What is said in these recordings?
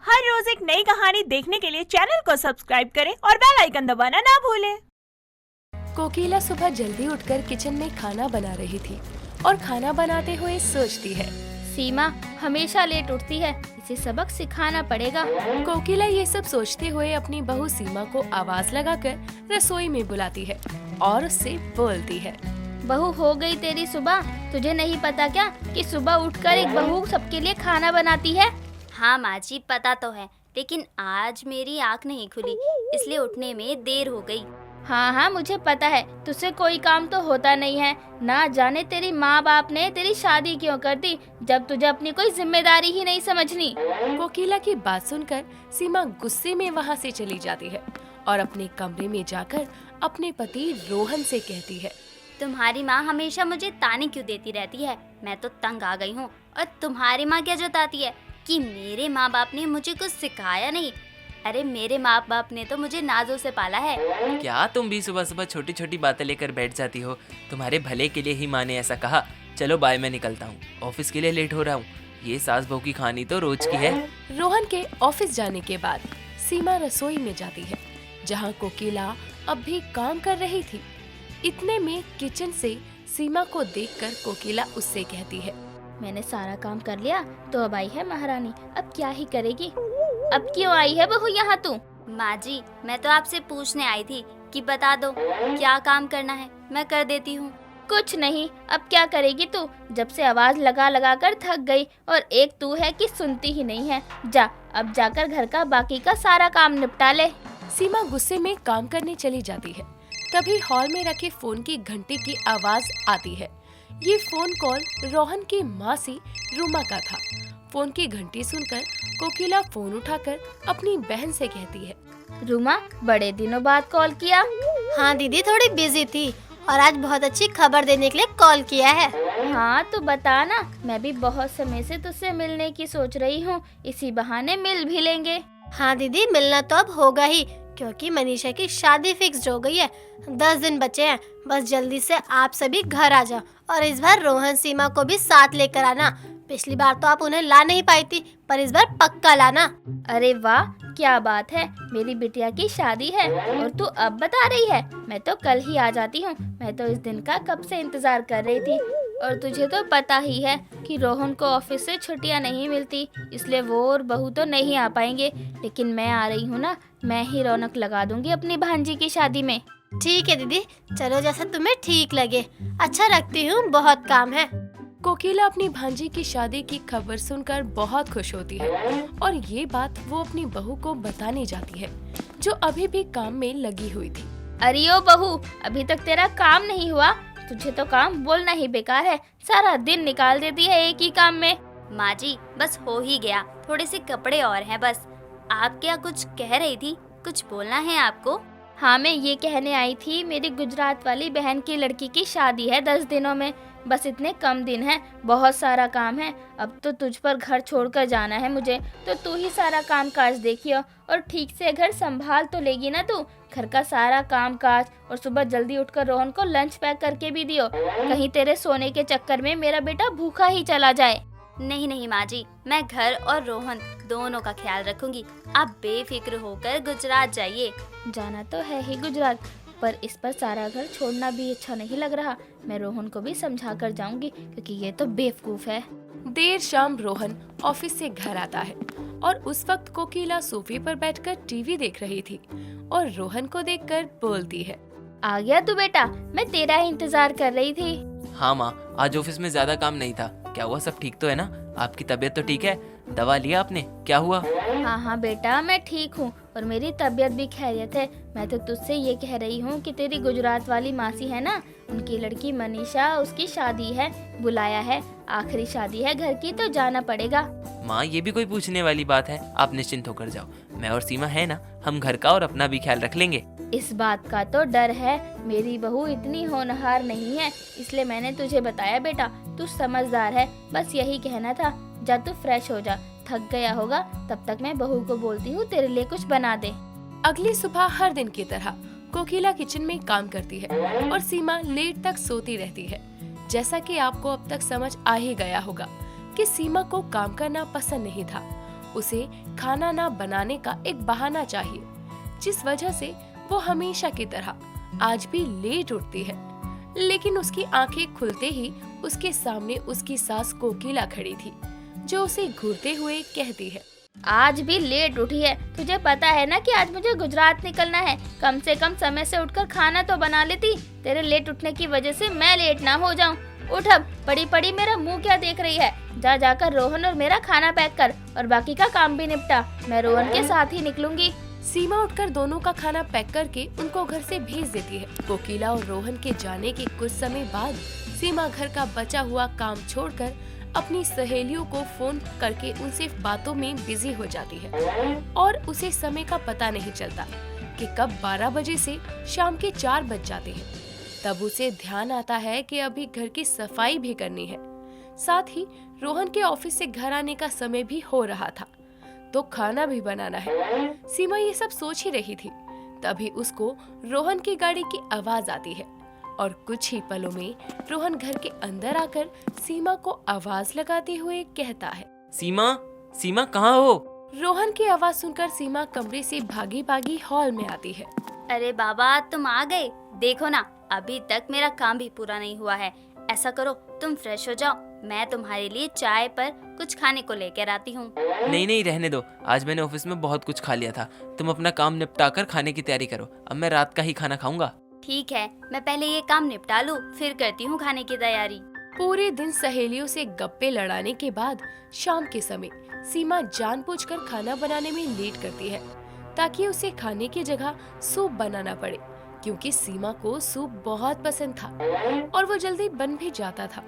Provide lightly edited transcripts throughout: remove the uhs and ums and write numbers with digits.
हर रोज एक नई कहानी देखने के लिए चैनल को सब्सक्राइब करें और बेल आइकन दबाना ना भूलें। कोकिला सुबह जल्दी उठकर किचन में खाना बना रही थी और खाना बनाते हुए सोचती है, सीमा हमेशा लेट उठती है, इसे सबक सिखाना पड़ेगा। कोकिला ये सब सोचते हुए अपनी बहू सीमा को आवाज लगाकर रसोई में बुलाती है और उससे बोलती है, बहू हो गई तेरी सुबह। तुझे नहीं पता क्या कि सुबह उठकर एक बहू सबके लिए खाना बनाती है। हाँ माँ जी, पता तो है, लेकिन आज मेरी आँख नहीं खुली, इसलिए उठने में देर हो गई। हाँ मुझे पता है, तुझसे कोई काम तो होता नहीं है। ना जाने तेरी माँ बाप ने तेरी शादी क्यों कर दी, जब तुझे अपनी कोई जिम्मेदारी ही नहीं समझनी। कोकिला की बात सुनकर सीमा गुस्से में वहाँ से चली जाती है और अपने कमरे में जाकर अपने पति रोहन से कहती है, तुम्हारी माँ हमेशा मुझे ताने क्यों देती रहती है, मैं तो तंग आ गई हूँ। और तुम्हारी माँ क्या जताती है कि मेरे माँ बाप ने मुझे कुछ सिखाया नहीं। अरे मेरे माँ बाप ने तो मुझे नाजों से पाला है। क्या तुम भी सुबह सुबह छोटी छोटी बातें लेकर बैठ जाती हो? तुम्हारे भले के लिए ही माँ ने ऐसा कहा। चलो बाय, मैं निकलता हूँ, ऑफिस के लिए लेट हो रहा हूँ। ये सास बहू की कहानी तो रोज की है। रोहन के ऑफिस जाने के बाद सीमा रसोई में जाती है, जहाँ कोकिला अब भी काम कर रही थी। इतने में किचन से सीमा को देखकर कोकिला उससे कहती है, मैंने सारा काम कर लिया तो अब आई है महारानी, अब क्या ही करेगी। अब क्यों आई है बहू यहाँ तू? माँ जी, मैं तो आपसे पूछने आई थी कि बता दो क्या काम करना है, मैं कर देती हूँ। कुछ नहीं, अब क्या करेगी तू? जब से आवाज लगा लगा कर थक गई, और एक तू है कि सुनती ही नहीं है। जा अब जाकर घर का बाकी का सारा काम निपटा ले। सीमा गुस्से में काम करने चली जाती है। तभी हॉल में रखे फोन की घंटे की आवाज आती है। ये फोन कॉल रोहन की मासी रूमा का था। फोन की घंटी सुनकर कोकिला फोन उठाकर अपनी बहन से कहती है, रूमा बड़े दिनों बाद कॉल किया। हाँ दीदी, थोड़ी बिजी थी और आज बहुत अच्छी खबर देने के लिए कॉल किया है। हाँ तो बता ना, मैं भी बहुत समय से तुझसे मिलने की सोच रही हूँ, इसी बहाने मिल भी लेंगे। हाँ दीदी, मिलना तो अब होगा ही, क्योंकि मनीषा की शादी फिक्स हो गई है। 10 दिन बचे हैं, बस जल्दी से आप सभी घर आ जाओ और इस बार रोहन सीमा को भी साथ लेकर आना। पिछली बार तो आप उन्हें ला नहीं पाई थी, पर इस बार पक्का लाना। अरे वाह, क्या बात है, मेरी बिटिया की शादी है और तू अब बता रही है? मैं तो कल ही आ जाती हूँ, मैं तो इस दिन का कब से इंतजार कर रही थी। और तुझे तो पता ही है कि रोहन को ऑफिस से छुट्टियाँ नहीं मिलती, इसलिए वो और बहू तो नहीं आ पाएंगे, लेकिन मैं आ रही हूँ ना, मैं ही रौनक लगा दूंगी अपनी भांजी की शादी में। ठीक है दीदी, चलो जैसा तुम्हें ठीक लगे। अच्छा रखती हूँ, बहुत काम है। कोकिला अपनी भांजी की शादी की खबर सुनकर बहुत खुश होती है और ये बात वो अपनी बहू को बताने जाती है, जो अभी भी काम में लगी हुई थी। अरे ओ बहू, अभी तक तेरा काम नहीं हुआ? तुझे तो काम बोलना ही बेकार है, सारा दिन निकाल देती है एक ही काम में। माँ जी, बस हो ही गया, थोड़े से कपड़े और हैं बस। आप क्या कुछ कह रही थी? कुछ बोलना है आपको? हाँ, मैं ये कहने आई थी, मेरी गुजरात वाली बहन की लड़की की शादी है 10 दिनों में। बस इतने कम दिन हैं, बहुत सारा काम है। अब तो तुझ पर घर छोड़कर जाना है मुझे, तो तू ही सारा काम काज देखियो और ठीक से घर संभाल तो लेगी ना तू? घर का सारा काम काज, और सुबह जल्दी उठकर रोहन को लंच पैक करके भी दियो, कहीं तेरे सोने के चक्कर में मेरा बेटा भूखा ही चला जाए। नहीं नहीं माँ जी, मैं घर और रोहन दोनों का ख्याल रखूंगी। आप बेफिक्र होकर गुजरात जाइए। जाना तो है ही गुजरात, पर इस पर सारा घर छोड़ना भी अच्छा नहीं लग रहा। मैं रोहन को भी समझा कर जाऊंगी, क्योंकि ये तो बेवकूफ है। देर शाम रोहन ऑफिस से घर आता है और उस वक्त कोकिला सोफे पर बैठकर टीवी देख रही थी और रोहन को देखकर बोलती है, आ गया तू बेटा, मैं तेरा ही इंतजार कर रही थी। हाँ माँ, आज ऑफिस में ज्यादा काम नहीं था। क्या हुआ, सब ठीक तो है ना? आपकी तबीयत तो ठीक है? दवा लिया आपने? क्या हुआ? हाँ बेटा, मैं ठीक हूँ और मेरी तबीयत भी खैरियत है। मैं तो तुझसे ये कह रही हूँ कि तेरी गुजरात वाली मासी है ना, उनकी लड़की मनीषा, उसकी शादी है, बुलाया है, आखिरी शादी है घर की, तो जाना पड़ेगा। माँ, ये भी कोई पूछने वाली बात है? आप निश्चिंत होकर जाओ, मैं और सीमा है ना, हम घर का और अपना भी ख्याल रख लेंगे। इस बात का तो डर है, मेरी बहू इतनी होनहार नहीं है, इसलिए मैंने तुझे बताया बेटा, तू समझदार है, बस यही कहना था। जा तू फ्रेश हो जा, थक गया होगा, तब तक मैं बहू को बोलती हूँ तेरे लिए कुछ बना दे। अगली सुबह हर दिन की तरह कोकिला किचन में काम करती है और सीमा लेट तक सोती रहती है। जैसा कि आपको अब तक समझ आ ही गया होगा कि सीमा को काम करना पसंद नहीं था उसे खाना ना बनाने का एक बहाना चाहिए, जिस वजह से वो हमेशा की तरह आज भी लेट उठती है। लेकिन उसकी आंखें खुलते ही उसके सामने उसकी सास कोकिला खड़ी थी, जो उसे घूरते हुए कहती है, आज भी लेट उठी है। तुझे पता है ना कि आज मुझे गुजरात निकलना है। कम से कम समय से उठकर खाना तो बना लेती। तेरे लेट उठने की वजह से मैं लेट ना हो जाऊं। उठ अब, पड़ी पड़ी मेरा मुंह क्या देख रही है। जा जाकर रोहन और मेरा खाना पैक कर और बाकी का काम भी निपटा। मैं रोहन के साथ ही निकलूंगी। सीमा उठकर दोनों का खाना पैक करके उनको घर से भेज देती है। कोकिला और रोहन के जाने के कुछ समय बाद सीमा घर का बचा हुआ काम छोड़कर अपनी सहेलियों को फोन करके उनसे बातों में बिजी हो जाती है और उसे समय का पता नहीं चलता कि कब 12 बजे से शाम के 4 बज जाते हैं। तब उसे ध्यान आता है कि अभी घर की सफाई भी करनी है। साथ ही रोहन के ऑफिस से घर आने का समय भी हो रहा था, तो खाना भी बनाना है। सीमा ये सब सोच ही रही थी, तभी उसको रोहन की गाड़ी की आवाज आती है और कुछ ही पलों में रोहन घर के अंदर आकर सीमा को आवाज लगाते हुए कहता है, सीमा, सीमा कहाँ हो? रोहन की आवाज सुनकर सीमा कमरे से भागी भागी हॉल में आती है। अरे बाबा, तुम आ गए। देखो ना, अभी तक मेरा काम भी पूरा नहीं हुआ है। ऐसा करो, तुम फ्रेश हो जाओ, मैं तुम्हारे लिए चाय पर कुछ खाने को लेकर आती हूँ। नहीं नहीं, रहने दो। आज मैंने ऑफिस में बहुत कुछ खा लिया था। तुम अपना काम निपटा कर खाने की तैयारी करो। अब मैं रात का ही खाना खाऊंगा। ठीक है, मैं पहले ये काम निपटा लूँ, फिर करती हूँ खाने की तैयारी। पूरे दिन सहेलियों से गप्पे लड़ाने के बाद शाम के समय सीमा जानबूझकर खाना बनाने में लेट करती है, ताकि उसे खाने की जगह सूप बनाना पड़े, क्योंकि सीमा को सूप बहुत पसंद था और वो जल्दी बन भी जाता था।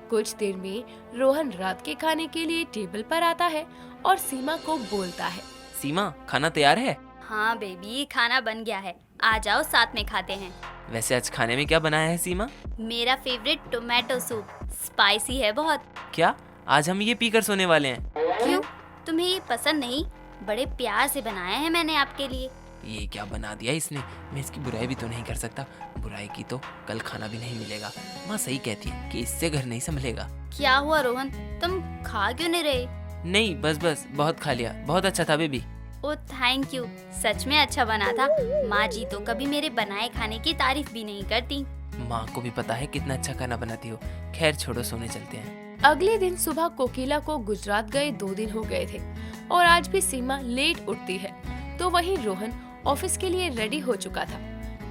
कुछ देर में रोहन रात के खाने के लिए टेबल पर आता है और सीमा को बोलता है, सीमा, खाना तैयार है? हाँ बेबी, खाना बन गया है, आ जाओ साथ में खाते हैं। वैसे आज खाने में क्या बनाया है सीमा? मेरा फेवरेट टोमेटो सूप, स्पाइसी है बहुत। क्या आज हम ये पीकर सोने वाले हैं? क्यों, तुम्हें ये पसंद नहीं? बड़े प्यार से बनाया है मैंने आपके लिए। ये क्या बना दिया इसने? मैं इसकी बुराई भी तो नहीं कर सकता। बुराई की तो कल खाना भी नहीं मिलेगा। माँ सही कहती है कि इससे घर नहीं संभलेगा। क्या हुआ रोहन, तुम खा क्यों नहीं रहे? नहीं, बस बहुत खा लिया। बहुत अच्छा था बेबी। ओ थैंक यू, सच में अच्छा बना था। माँ जी तो कभी मेरे बनाए खाने की तारीफ भी नहीं करती। माँ को भी पता है कितना अच्छा खाना बनाती हो। खैर छोड़ो, सोने चलते हैं। अगले दिन सुबह कोकिला को गुजरात गए 2 दिन हो गए थे और आज भी सीमा लेट उठती है, तो वहीं रोहन ऑफिस के लिए रेडी हो चुका था।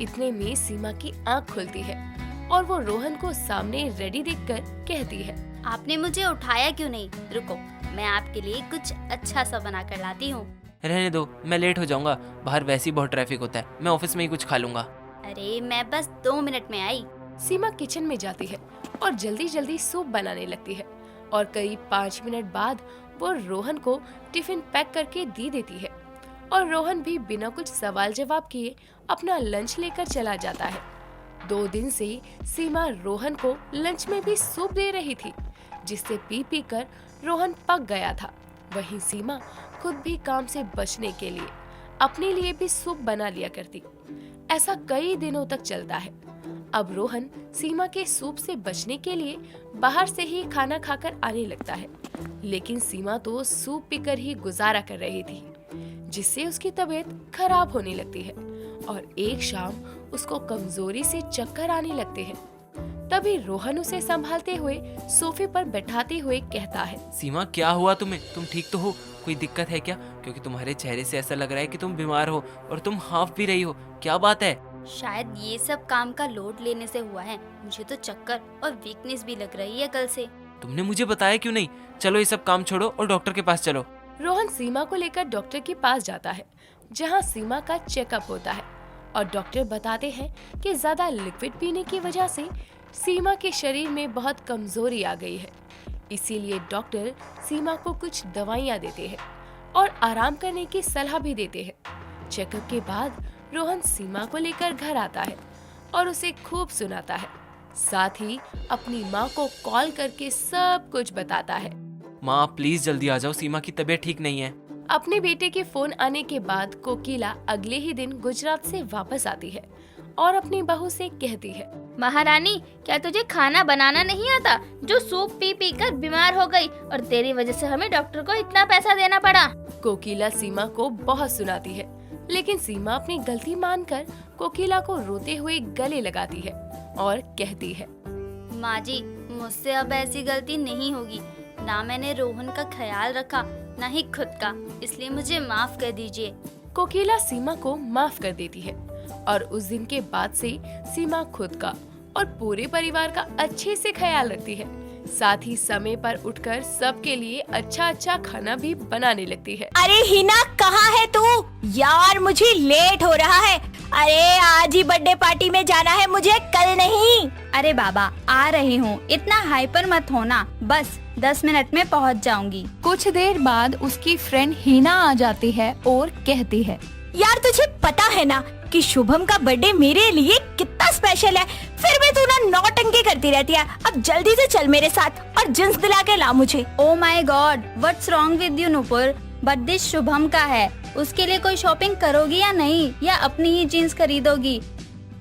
इतने में सीमा की आंख खुलती है और वो रोहन को सामने रेडी देखकर कहती है, आपने मुझे उठाया क्यों नहीं? रुको, मैं आपके लिए कुछ अच्छा सा बना कर लाती हूँ। रहने दो, मैं लेट हो जाऊंगा। बाहर वैसे ही बहुत ट्रैफिक होता है। मैं ऑफिस में ही कुछ खा लूंगा। अरे मैं बस 2 मिनट में आई। सीमा किचन में जाती है और जल्दी जल्दी सूप बनाने लगती है और करीब 5 मिनट बाद वो रोहन को टिफिन पैक करके दे देती है और रोहन भी बिना कुछ सवाल जवाब किए अपना लंच लेकर चला जाता है। 2 दिन से सीमा रोहन को लंच में भी सूप दे रही थी, जिससे पी कर रोहन पक गया था। वहीं सीमा खुद भी काम से बचने के लिए अपने लिए भी सूप बना लिया करती। ऐसा कई दिनों तक चलता है। अब रोहन सीमा के सूप से बचने के लिए बाहर से ही खाना खाकर आने लगता है, लेकिन सीमा तो सूप पीकर ही गुजारा कर रही थी, जिससे उसकी तबीयत खराब होने लगती है और एक शाम उसको कमजोरी से चक्कर आने लगते हैं। तभी रोहन उसे संभालते हुए सोफे पर बैठाते हुए कहता है, सीमा, क्या हुआ तुम्हें? तुम ठीक तो हो? कोई दिक्कत है क्या? क्योंकि तुम्हारे चेहरे से ऐसा लग रहा है कि तुम बीमार हो और तुम हाफ भी रही हो। क्या बात है? शायद ये सब काम का लोड लेने से हुआ है। मुझे तो चक्कर और वीकनेस भी लग रही है कल से। तुमने मुझे बताया क्यों नहीं? चलो ये सब काम छोड़ो और डॉक्टर के पास चलो। रोहन सीमा को लेकर डॉक्टर के पास जाता है, जहां सीमा का चेकअप होता है और डॉक्टर बताते हैं कि ज्यादा लिक्विड पीने की वजह से सीमा के शरीर में बहुत कमजोरी आ गई है। इसीलिए डॉक्टर सीमा को कुछ दवाइयाँ देते हैं और आराम करने की सलाह भी देते हैं। चेकअप के बाद रोहन सीमा को लेकर घर आता है और उसे खूब सुनाता है। साथ ही अपनी माँ को कॉल करके सब कुछ बताता है। माँ प्लीज जल्दी आ जाओ, सीमा की तबीयत ठीक नहीं है। अपने बेटे के फोन आने के बाद कोकिला अगले ही दिन गुजरात से वापस आती है और अपनी बहू से कहती है, महारानी, क्या तुझे खाना बनाना नहीं आता? जो सूप पी कर बीमार हो गई और तेरी वजह से हमें डॉक्टर को इतना पैसा देना पड़ा। कोकिला सीमा को बहुत सुनाती है, लेकिन सीमा अपनी गलती मानकर कोकिला को रोते हुए गले लगाती है और कहती है, माँ जी, मुझसे अब ऐसी गलती नहीं होगी। ना मैंने रोहन का ख्याल रखा, ना ही खुद का, इसलिए मुझे माफ कर दीजिए। कोकिला सीमा को माफ कर देती है और उस दिन के बाद से सीमा खुद का और पूरे परिवार का अच्छे से ख्याल रखती है। साथ ही समय पर उठकर सबके लिए अच्छा अच्छा खाना भी बनाने लगती है। अरे हिना, कहाँ है तू? यार मुझे लेट हो रहा है। अरे आज ही बर्थडे पार्टी में जाना है मुझे, कल नहीं। अरे बाबा, आ रही हूँ, इतना हाइपर मत होना, बस 10 मिनट में पहुँच जाऊंगी। कुछ देर बाद उसकी फ्रेंड हिना आ जाती है और कहती है, यार तुझे पता है ना कि शुभम का बर्थडे मेरे लिए कितना स्पेशल है, फिर भी तू ना नौटंकी करती रहती है। अब जल्दी से चल मेरे साथ और जींस दिला के ला मुझे। Oh my God, what's wrong with you Nupur? Birthday Shubham का है, उसके लिए कोई शॉपिंग करोगी या नहीं, या अपनी ही जीन्स खरीदोगी?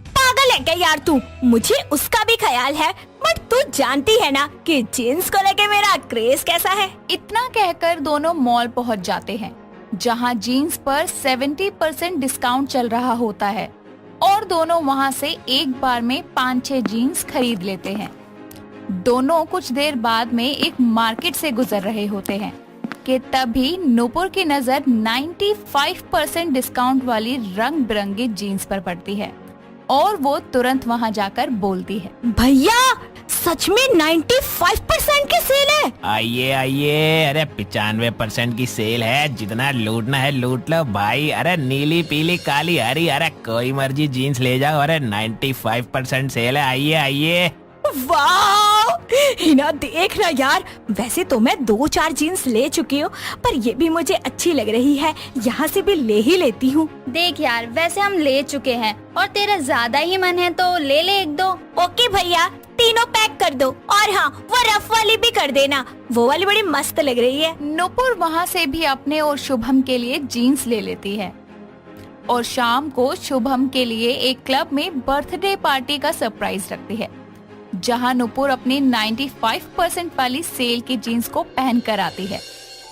पागल है क्या यार तू? मुझे उसका भी ख्याल है, बट तू जानती है ना कि जीन्स को लेके मेरा क्रेज कैसा है। इतना कहकर दोनों मॉल पहुंच जाते हैं, जहां जीन्स पर 70% डिस्काउंट चल रहा होता है और दोनों वहां से एक बार में 5-6 जीन्स खरीद लेते हैं। दोनों कुछ देर बाद में एक मार्केट से गुजर रहे होते हैं कि तभी नूपुर की नजर 95% डिस्काउंट वाली रंग बिरंगी जीन्स पर पड़ती है और वो तुरंत वहां जाकर बोलती है, भैया सच में 95% की सेल है। आइए आइए, अरे 95% की सेल है, जितना लूटना है लूट लो भाई। अरे नीली पीली काली हरी, अरे कोई मर्जी जीन्स ले जाओ। अरे 95% सेल है, आइए आइए। वाह हिना, देख ना यार, वैसे तो मैं 2-4 जीन्स ले चुकी हूँ, पर ये भी मुझे अच्छी लग रही है, यहाँ से भी ले ही लेती हूँ। देख यार, वैसे हम ले चुके हैं और तेरा ज्यादा ही मन है तो ले ले 1-2। ओके भैया, तीनों पैक कर दो, और हाँ वो रफ वाली भी कर देना, वो वाली बड़ी मस्त लग रही है। नूपुर वहां से भी अपने और शुभम के लिए जीन्स ले लेती है और शाम को शुभम के लिए एक क्लब में बर्थडे पार्टी का सरप्राइज रखती है, जहां नूपुर अपनी 95% वाली सेल की जीन्स को पहन कर आती है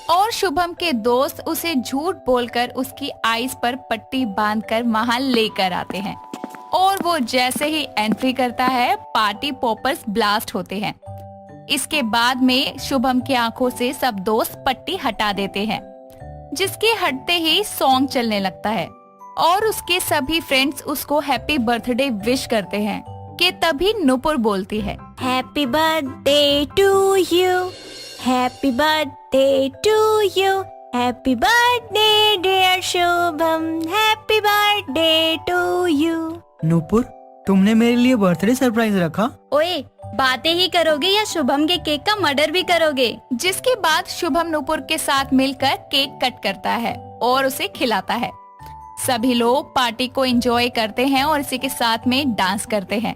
और शुभम के दोस्त उसे झूठ बोलकर उसकी आईज पर पट्टी बांधकर वहां लेकर आते हैं और वो जैसे ही एंट्री करता है, पार्टी पॉपर्स ब्लास्ट होते हैं। इसके बाद में शुभम की आंखों से सब दोस्त पट्टी हटा देते हैं, जिसके हटते ही सॉन्ग चलने लगता है और उसके सभी फ्रेंड्स उसको हैप्पी बर्थडे विश करते हैं कि तभी नूपुर बोलती है, happy birthday to you, happy birthday to you, happy birthday dear Shubham, happy birthday to you. Nupur, तुमने मेरे लिए बर्थडे सरप्राइज रखा? ओए, बातें ही करोगे या शुभम के केक का मर्डर भी करोगे? जिसके बाद शुभम नूपुर के साथ मिलकर केक कट करता है और उसे खिलाता है। सभी लोग पार्टी को एंजॉय करते हैं और इसी के साथ में डांस करते हैं,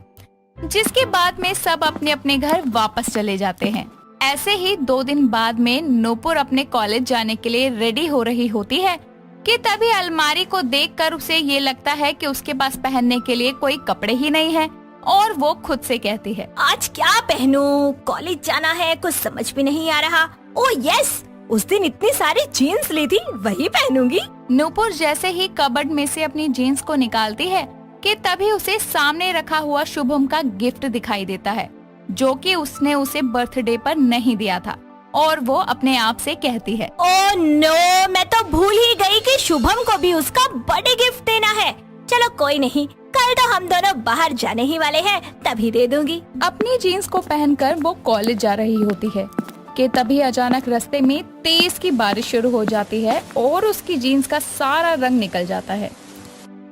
जिसके बाद में सब अपने अपने घर वापस चले जाते हैं। ऐसे ही 2 दिन बाद में नूपुर अपने कॉलेज जाने के लिए रेडी हो रही होती है कि तभी अलमारी को देखकर उसे ये लगता है कि उसके पास पहनने के लिए कोई कपड़े ही नहीं है और वो खुद से कहती है, आज क्या पहनूं? कॉलेज जाना है, कुछ समझ भी नहीं आ रहा। ओह यस, उस दिन इतनी सारी जीन्स ली थी, वही पहनूंगी। नूपुर जैसे ही कबर्ड में से अपनी जीन्स को निकालती है कि तभी उसे सामने रखा हुआ शुभम का गिफ्ट दिखाई देता है, जो कि उसने उसे बर्थडे पर नहीं दिया था और वो अपने आप से कहती है, ओह नो, मैं तो भूल ही गई कि शुभम को भी उसका बर्थडे गिफ्ट देना है। चलो कोई नहीं, कल तो हम दोनों बाहर जाने ही वाले हैं, तभी दे दूंगी। अपनी जीन्स को पहनकर वो कॉलेज जा रही होती है कि तभी अचानक रास्ते में तेज की बारिश शुरू हो जाती है और उसकी जीन्स का सारा रंग निकल जाता है।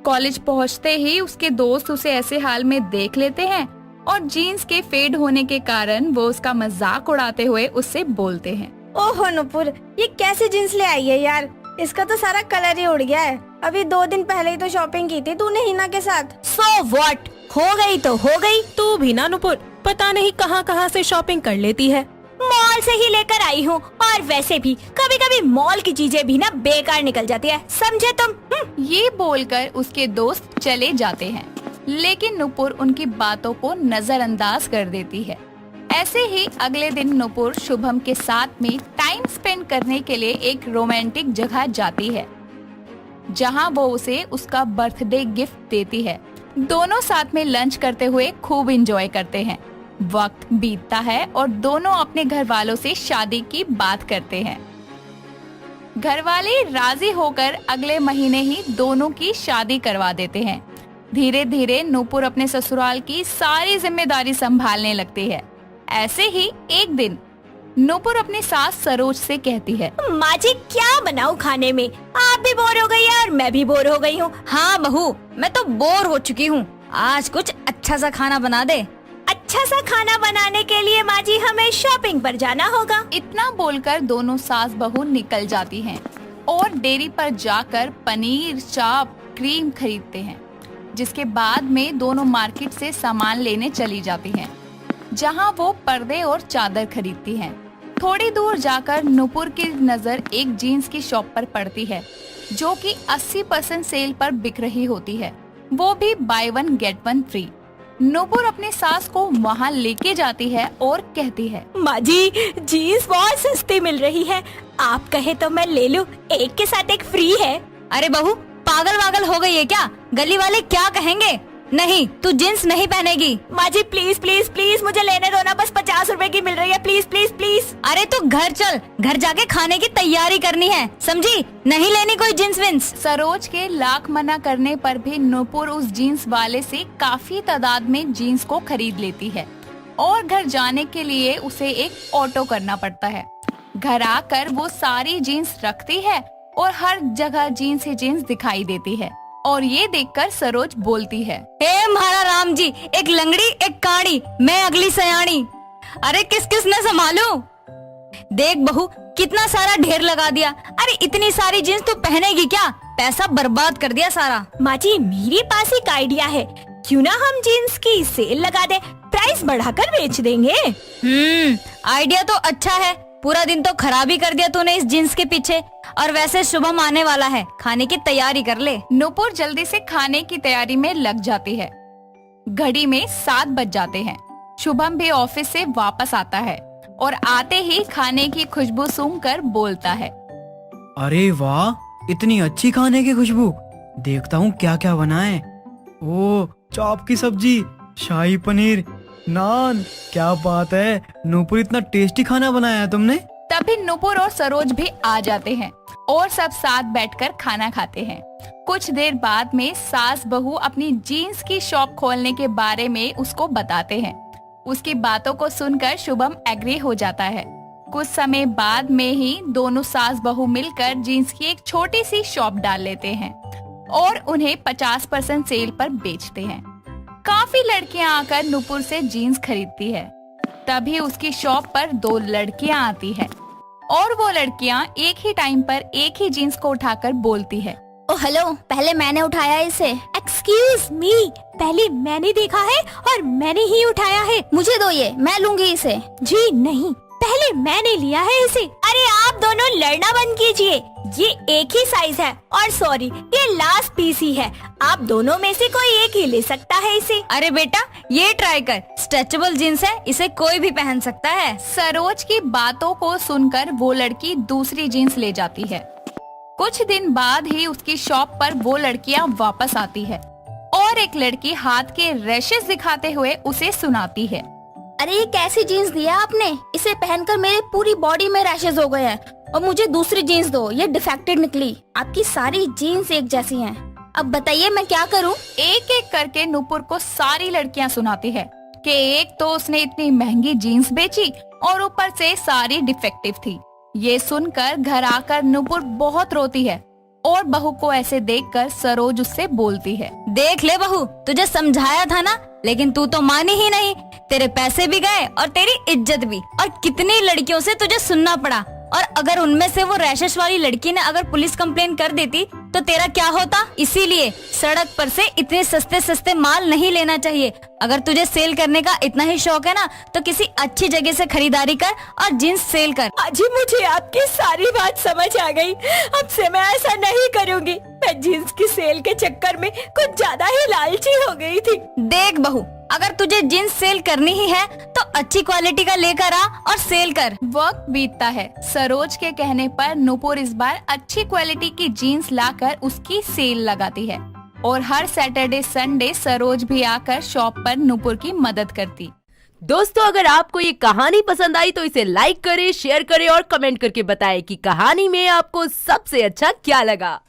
कॉलेज पहुंचते ही उसके दोस्त उसे ऐसे हाल में देख लेते हैं और जीन्स के फेड होने के कारण वो उसका मजाक उड़ाते हुए उससे बोलते हैं, ओहो नूपुर, ये कैसी जींस ले आई है यार, इसका तो सारा कलर ही उड़ गया है। अभी 2 दिन पहले ही तो शॉपिंग की थी तूने हिना के साथ। सो व्हाट, हो गई तो हो गई। तू भी ना नूपुर, पता नहीं कहां से शॉपिंग कर लेती है। मॉल से ही लेकर आई हूँ, और वैसे भी कभी कभी मॉल की चीजें भी ना बेकार निकल जाती है, समझे तुम? ये बोलकर उसके दोस्त चले जाते हैं, लेकिन नूपुर उनकी बातों को नजरअंदाज कर देती है। ऐसे ही अगले दिन नुपुर शुभम के साथ में टाइम स्पेंड करने के लिए एक रोमांटिक जगह जाती है, जहां वो उसे उसका बर्थडे गिफ्ट देती है। दोनों साथ में लंच करते हुए खूब एंजॉय करते हैं। वक्त बीतता है और दोनों अपने घर वालों से शादी की बात करते हैं। घर वाले राजी होकर अगले महीने ही दोनों की शादी करवा देते हैं। धीरे धीरे नूपुर अपने ससुराल की सारी जिम्मेदारी संभालने लगती है। ऐसे ही एक दिन नूपुर अपनी सास सरोज से कहती है, माँ जी क्या बनाऊं खाने में? आप भी बोर हो गई है और मैं भी बोर हो गई हूँ। हाँ बहू, मैं तो बोर हो चुकी हूँ। आज कुछ अच्छा सा खाना बना दे। अच्छा सा खाना बनाने के लिए माँ जी हमें शॉपिंग पर जाना होगा। इतना बोलकर दोनों सास बहू निकल जाती हैं और डेयरी पर जाकर पनीर, चाप, क्रीम खरीदते हैं। जिसके बाद में दोनों मार्केट से सामान लेने चली जाती हैं, जहां वो पर्दे और चादर खरीदती हैं। थोड़ी दूर जाकर नूपुर की नजर एक जीन्स की शॉप पर पड़ती है, जो कि 80% सेल पर बिक रही होती है, वो भी बाय 1 गेट 1 फ्री। नूपुर अपनी सास को वहां लेके जाती है और कहती है, माँ जी जीन्स बहुत सस्ती मिल रही है, आप कहे तो मैं ले लूं, एक के साथ एक फ्री है। अरे बहू पागल वागल हो गई है क्या? गली वाले क्या कहेंगे? नहीं, तू जींस नहीं पहनेगी। माँ जी प्लीज प्लीज प्लीज मुझे लेने दो ना, बस 50 रुपए की मिल रही है, प्लीज प्लीज प्लीज। अरे तू घर चल, घर जाके खाने की तैयारी करनी है, समझी? नहीं लेनी कोई जींस विंस। सरोज के लाख मना करने पर भी नूपुर उस जीन्स वाले से काफी तादाद में जीन्स को खरीद लेती है और घर जाने के लिए उसे एक ऑटो करना पड़ता है। घर आकर वो सारी जीन्स रखती है और हर जगह जीन्स ही जीन्स दिखाई देती है और ये देखकर सरोज बोलती है, हे म्हारा राम जी, एक लंगड़ी एक काड़ी, मैं अगली सयानी। अरे किस किस ने संभालूं? देख बहू कितना सारा ढेर लगा दिया। अरे इतनी सारी जीन्स तू पहनेगी क्या? पैसा बर्बाद कर दिया सारा। माँ जी मेरे पास एक आइडिया है, क्यों ना हम जीन्स की सेल लगा दे, प्राइस बढ़ाकर बेच देंगे। आइडिया तो अच्छा है, पूरा दिन तो खराब ही कर दिया तूने इस जीन्स के पीछे। और वैसे शुभम आने वाला है, खाने की तैयारी कर ले। नूपुर जल्दी से खाने की तैयारी में लग जाती है। घड़ी में 7 बज जाते हैं। शुभम भी ऑफिस से वापस आता है और आते ही खाने की खुशबू सूंघकर बोलता है, अरे वाह, इतनी अच्छी खाने की खुशबू, देखता हूँ क्या क्या बना है। ओ चाप की सब्जी, शाही पनीर, नान, क्या बात है नूपुर, इतना टेस्टी खाना बनाया है तुमने। तभी नूपुर और सरोज भी आ जाते हैं और सब साथ बैठकर खाना खाते हैं। कुछ देर बाद में सास बहू अपनी जीन्स की शॉप खोलने के बारे में उसको बताते हैं। उसकी बातों को सुनकर शुभम एग्री हो जाता है। कुछ समय बाद में ही दोनों सास बहू मिलकर जीन्स की एक छोटी सी शॉप डाल लेते हैं और उन्हें 50% सेल पर बेचते हैं। काफी लड़कियां आकर नूपुर से जीन्स खरीदती है। तभी उसकी शॉप पर 2 लड़कियां आती है और वो लड़कियां एक ही टाइम पर एक ही जीन्स को उठाकर बोलती है, ओ हेलो, पहले मैंने उठाया इसे। एक्सक्यूज मी, पहले मैंने देखा है और मैंने ही उठाया है। मुझे दो ये, मैं लूंगी इसे। जी नहीं, पहले मैंने लिया है इसे। अरे आप दोनों लड़ना बंद कीजिए, ये एक ही साइज है और सॉरी ये लास्ट पीस ही है, आप दोनों में से कोई एक ही ले सकता है इसे। अरे बेटा ये ट्राई कर, स्ट्रेचेबल जीन्स है, इसे कोई भी पहन सकता है। सरोज की बातों को सुनकर वो लड़की दूसरी जीन्स ले जाती है। कुछ दिन बाद ही उसकी शॉप पर वो लड़कियां वापस आती है और एक लड़की हाथ के रैशेस दिखाते हुए उसे सुनाती है, अरे ये कैसी जीन्स दिया आपने? इसे पहनकर मेरे पूरी बॉडी में रैशेस हो गए हैं और मुझे दूसरी जीन्स दो, ये डिफेक्टेड निकली। आपकी सारी जीन्स एक जैसी हैं। अब बताइए मैं क्या करूं? एक एक करके नूपुर को सारी लड़कियां सुनाती है कि एक तो उसने इतनी महंगी जीन्स बेची और ऊपर से सारी डिफेक्टिव थी। ये सुनकर घर आकर नूपुर बहुत रोती है और बहू को ऐसे देखकर सरोज उससे बोलती है, देख ले बहू, तुझे समझाया था ना, लेकिन तू तो मानी ही नहीं। तेरे पैसे भी गए और तेरी इज्जत भी, और कितनी लड़कियों से तुझे सुनना पड़ा। और अगर उनमें से वो रैशेस वाली लड़की ने अगर पुलिस कंप्लेन कर देती तो तेरा क्या होता? इसीलिए सड़क पर से इतने सस्ते सस्ते माल नहीं लेना चाहिए। अगर तुझे सेल करने का इतना ही शौक है ना, तो किसी अच्छी जगह से खरीदारी कर और जीन्स सेल कर। आज मुझे आपकी सारी बात समझ आ गई, अब से मैं ऐसा नहीं करूँगी। मैं जीन्स की सेल के चक्कर में कुछ ज्यादा ही लालची हो गई थी। देख बहू, अगर तुझे जीन्स सेल करनी ही है तो अच्छी क्वालिटी का लेकर आ और सेल कर। वक्त बीतता है। सरोज के कहने पर नुपुर इस बार अच्छी क्वालिटी की जीन्स लाकर उसकी सेल लगाती है और हर सैटरडे संडे सरोज भी आकर शॉप पर नुपुर की मदद करती। दोस्तों, अगर आपको ये कहानी पसंद आई तो इसे लाइक करें, शेयर करें और कमेंट करके बताएं कि कहानी में आपको सबसे अच्छा क्या लगा।